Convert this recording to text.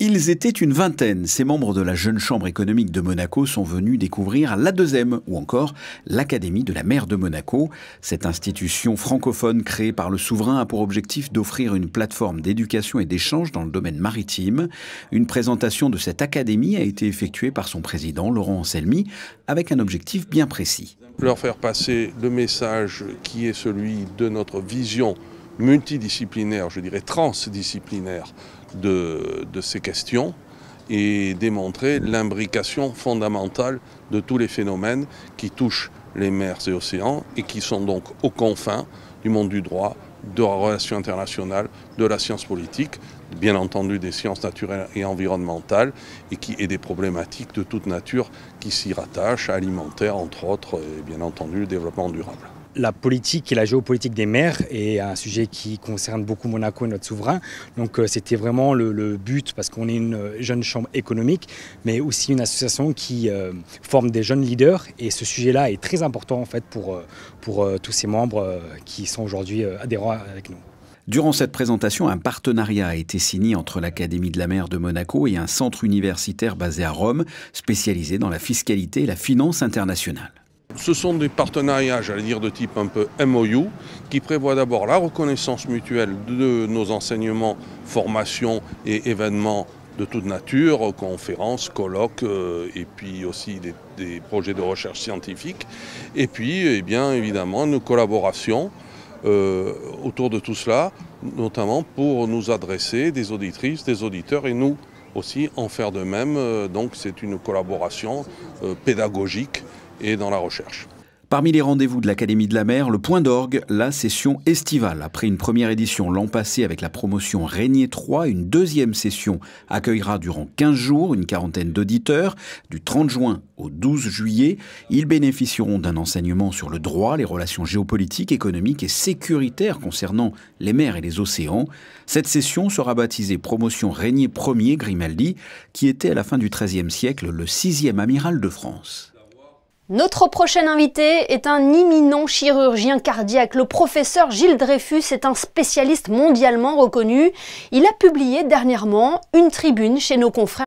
Ils étaient une vingtaine. Ces membres de la Jeune Chambre économique de Monaco sont venus découvrir l'A2M ou encore l'Académie de la mer de Monaco. Cette institution francophone créée par le souverain a pour objectif d'offrir une plateforme d'éducation et d'échange dans le domaine maritime. Une présentation de cette académie a été effectuée par son président, Laurent Anselmi, avec un objectif bien précis. Leur faire passer le message qui est celui de notre vision multidisciplinaire, je dirais transdisciplinaire de ces questions et démontrer l'imbrication fondamentale de tous les phénomènes qui touchent les mers et océans et qui sont donc aux confins du monde du droit, de la relation internationale, de la science politique, bien entendu des sciences naturelles et environnementales et des problématiques de toute nature qui s'y rattachent, alimentaires entre autres, et bien entendu le développement durable. La politique et la géopolitique des mers est un sujet qui concerne beaucoup Monaco et notre souverain. Donc c'était vraiment le but, parce qu'on est une jeune chambre économique, mais aussi une association qui forme des jeunes leaders. Et ce sujet-là est très important en fait pour tous ces membres qui sont aujourd'hui adhérents avec nous. Durant cette présentation, un partenariat a été signé entre l'Académie de la mer de Monaco et un centre universitaire basé à Rome, spécialisé dans la fiscalité et la finance internationale. Ce sont des partenariats, j'allais dire, de type un peu MOU, qui prévoient d'abord la reconnaissance mutuelle de nos enseignements, formations et événements de toute nature, conférences, colloques, et puis aussi des projets de recherche scientifique. Et puis, eh bien, évidemment, une collaboration autour de tout cela, notamment pour nous adresser des auditrices, des auditeurs, et nous aussi en faire de même. Donc c'est une collaboration pédagogique et dans la recherche. Parmi les rendez-vous de l'Académie de la mer, le point d'orgue, la session estivale. Après une première édition l'an passé avec la promotion Régnier 3, une deuxième session accueillera durant 15 jours une quarantaine d'auditeurs. Du 30 juin au 12 juillet, ils bénéficieront d'un enseignement sur le droit, les relations géopolitiques, économiques et sécuritaires concernant les mers et les océans. Cette session sera baptisée Promotion Régnier 1er Grimaldi, qui était à la fin du XIIIe siècle le 6e amiral de France. Notre prochain invité est un éminent chirurgien cardiaque. Le professeur Gilles Dreyfus est un spécialiste mondialement reconnu. Il a publié dernièrement une tribune chez nos confrères.